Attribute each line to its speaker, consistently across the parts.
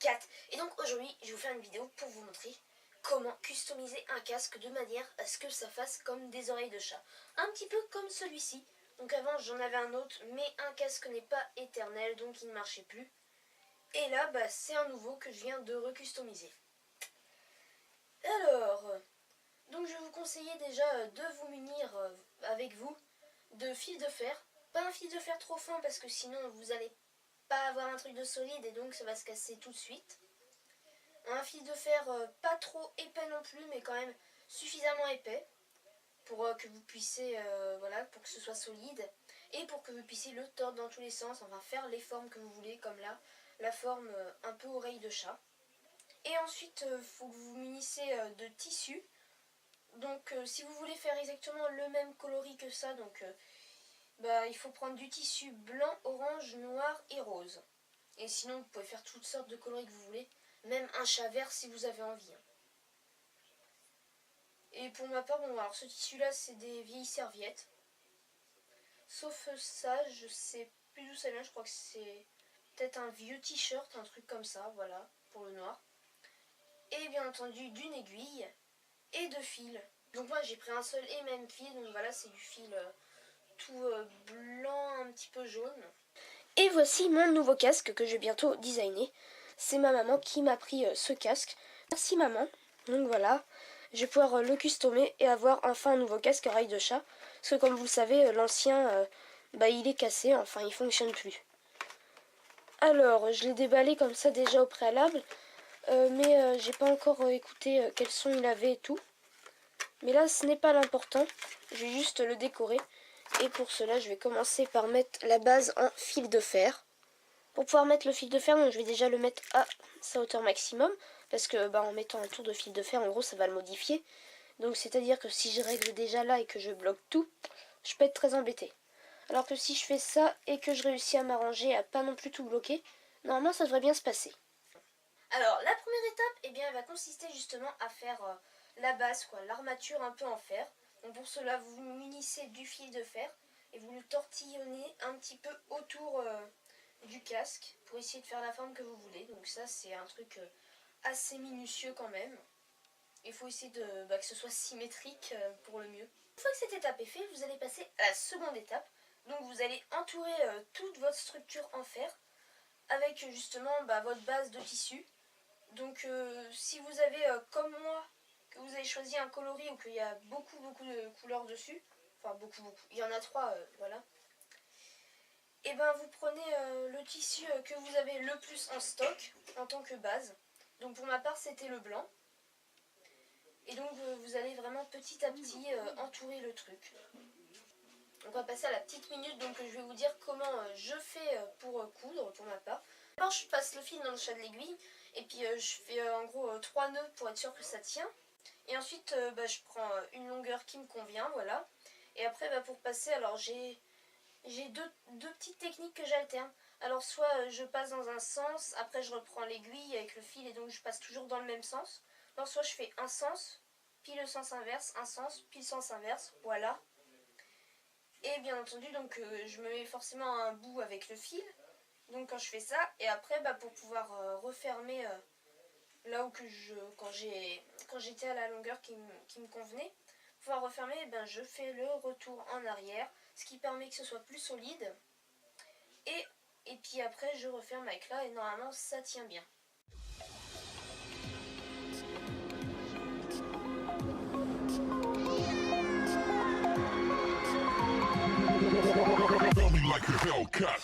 Speaker 1: Kat et donc aujourd'hui je vais vous faire une vidéo pour vous montrer comment customiser un casque de manière à ce que ça fasse comme des oreilles de chat. Un petit peu comme celui-ci. Donc avant j'en avais un autre mais un casque n'est pas éternel donc il ne marchait plus. Et là c'est un nouveau que je viens de recustomiser. Alors, donc je vais vous conseiller déjà de vous munir avec vous de fil de fer. Pas un fil de fer trop fin parce que sinon vous allez pas avoir un truc de solide et donc ça va se casser tout de suite. Un fil de fer pas trop épais non plus mais quand même suffisamment épais pour que vous puissiez, voilà, pour que ce soit solide et pour que vous puissiez le tordre dans tous les sens, enfin faire les formes que vous voulez comme là, la forme un peu oreille de chat. Et ensuite il faut que vous vous munissez de tissu. Donc si vous voulez faire exactement le même coloris que ça, donc il faut prendre du tissu blanc, orange, noir et rose. Et sinon vous pouvez faire toutes sortes de coloris que vous voulez, même un chat vert si vous avez envie. Et pour ma part, bon alors ce tissu là c'est des vieilles serviettes. Sauf ça, je sais plus d'où ça vient, je crois que c'est peut-être un vieux t-shirt, un truc comme ça, voilà, pour le noir. Et bien entendu d'une aiguille et de fil. Donc moi j'ai pris un seul et même fil, donc voilà c'est du fil tout blanc un petit peu jaune. Et voici mon nouveau casque que je vais bientôt designer. C'est ma maman qui m'a pris ce casque. Merci maman. Donc voilà, je vais pouvoir le customer et avoir enfin un nouveau casque à oreille de chat. Parce que comme vous le savez, l'ancien il est cassé, enfin il fonctionne plus. Alors je l'ai déballé comme ça déjà au préalable. Mais j'ai pas encore écouté quel son il avait et tout. Mais là ce n'est pas l'important, je vais juste le décorer. Et pour cela je vais commencer par mettre la base en fil de fer. Pour pouvoir mettre le fil de fer, donc je vais déjà le mettre à sa hauteur maximum. Parce que en mettant un tour de fil de fer, en gros ça va le modifier. Donc c'est à dire que si je règle déjà là et que je bloque tout, je peux être très embêtée. Alors que si je fais ça et que je réussis à m'arranger à pas non plus tout bloquer, normalement ça devrait bien se passer. Alors la première étape, elle va consister justement à faire la base, l'armature un peu en fer. Donc pour cela vous munissez du fil de fer et vous le tortillonnez un petit peu autour du casque pour essayer de faire la forme que vous voulez. Donc ça c'est un truc assez minutieux quand même. Il faut essayer de que ce soit symétrique pour le mieux. Une fois que cette étape est faite, vous allez passer à la seconde étape. Donc vous allez entourer toute votre structure en fer avec justement votre base de tissu. Donc si vous avez comme moi que vous avez choisi un coloris ou qu'il y a beaucoup de couleurs dessus, enfin beaucoup, il y en a 3, voilà. Et vous prenez le tissu que vous avez le plus en stock en tant que base. Donc pour ma part c'était le blanc. Et donc vous allez vraiment petit à petit entourer le truc. On va passer à la petite minute, donc je vais vous dire comment je fais pour coudre pour ma part. D'abord je passe le fil dans le chat de l'aiguille et puis je fais en gros 3 nœuds pour être sûr que ça tient. Et ensuite je prends une longueur qui me convient, voilà. Et après pour passer, alors j'ai deux petites techniques que j'alterne. Alors soit je passe dans un sens, après je reprends l'aiguille avec le fil et donc je passe toujours dans le même sens. Alors soit je fais un sens, puis le sens inverse, un sens, puis le sens inverse, voilà. Et bien entendu donc je me mets forcément un bout avec le fil. Donc quand je fais ça, et après pour pouvoir refermer là où quand j'étais à la longueur qui me convenait, pour pouvoir refermer, je fais le retour en arrière, ce qui permet que ce soit plus solide. Et puis après je referme avec là et normalement ça tient bien.
Speaker 2: Like a Hellcat.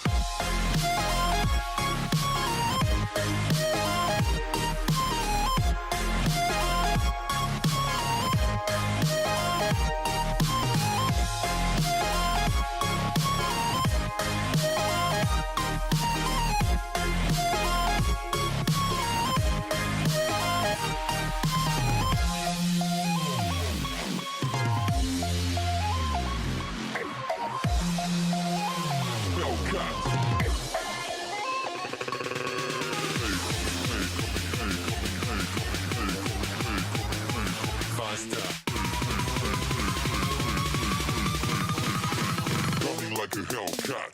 Speaker 2: Like a Hellcat.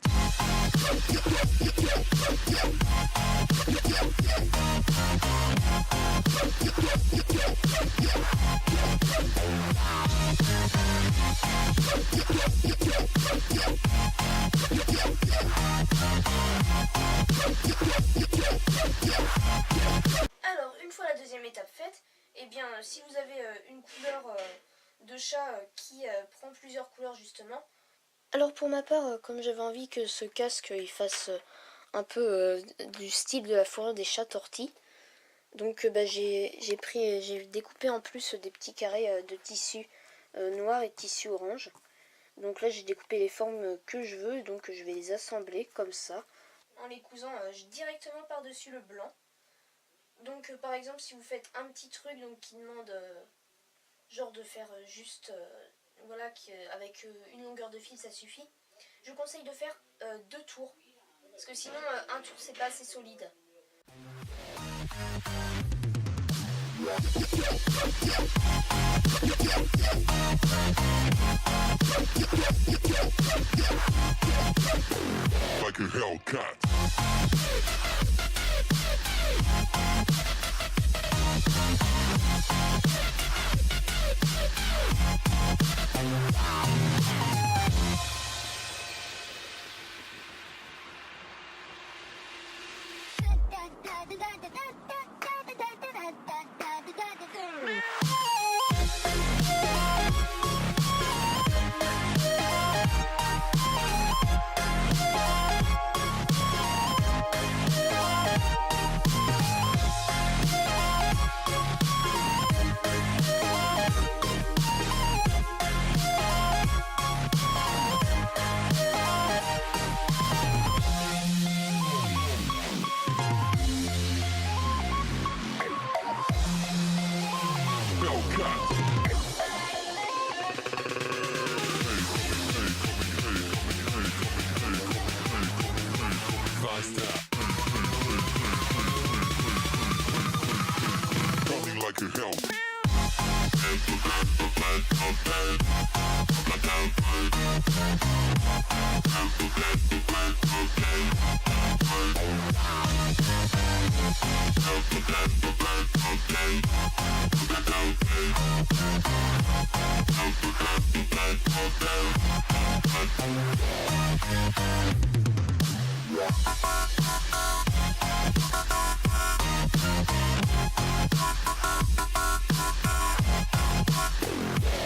Speaker 1: Alors, une fois la deuxième étape faite, eh bien, si vous avez une couleur de chat qui prend plusieurs couleurs justement. Alors pour ma part, comme j'avais envie que ce casque il fasse un peu du style de la fourrure des chats tortilles, donc j'ai découpé en plus des petits carrés de tissu noir et de tissu orange. Donc là j'ai découpé les formes que je veux, donc je vais les assembler comme ça, en les cousant directement par-dessus le blanc. Donc par exemple si vous faites un petit truc donc, qui demande genre de faire juste voilà, avec une longueur de fil ça suffit, je vous conseille de faire 2 tours. Parce que sinon un tour c'est pas assez solide.
Speaker 2: Like a Hellcat. Like a hell.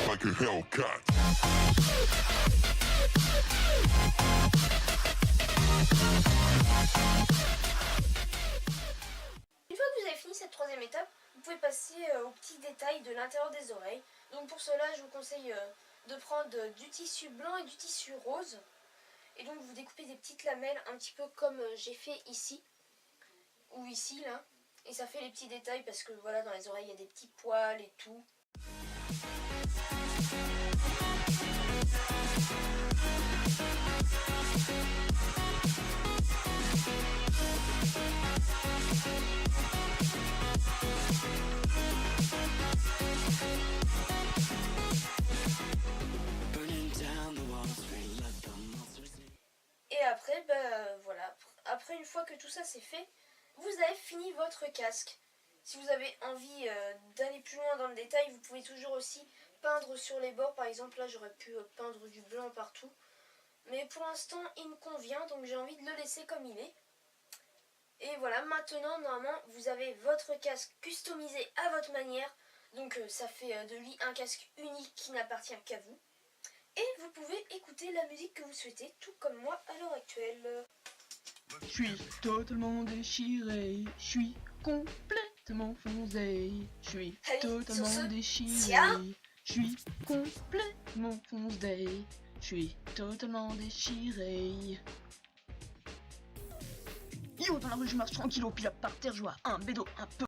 Speaker 2: Like a Hellcat.
Speaker 1: Une fois que vous avez fini cette troisième étape, vous pouvez passer aux petits détails de l'intérieur des oreilles. Donc pour cela, je vous conseille de prendre du tissu blanc et du tissu rose. Et donc vous découpez des petites lamelles un petit peu comme j'ai fait ici. Ou ici là. Et ça fait les petits détails parce que voilà, dans les oreilles il y a des petits poils et tout. Et après, voilà. Après, une fois que tout ça c'est fait, vous avez fini votre casque. Si vous avez envie d'aller plus loin dans le détail, vous pouvez toujours aussi peindre sur les bords. Par exemple, là, j'aurais pu peindre du blanc partout. Mais pour l'instant, il me convient, donc j'ai envie de le laisser comme il est. Et voilà, maintenant, normalement, vous avez votre casque customisé à votre manière. Donc ça fait de lui un casque unique qui n'appartient qu'à vous. Et vous pouvez écouter la musique que vous souhaitez, tout comme moi à l'heure actuelle.
Speaker 3: Je suis totalement déchiré, je suis complètement foncé, je suis
Speaker 1: Allez,
Speaker 3: totalement
Speaker 1: sur ce,
Speaker 3: déchiré,
Speaker 1: tiens.
Speaker 3: je suis complètement foncé, je suis totalement déchiré. Yo, dans la rue je marche tranquille, au pile par terre, je vois un bédo un peu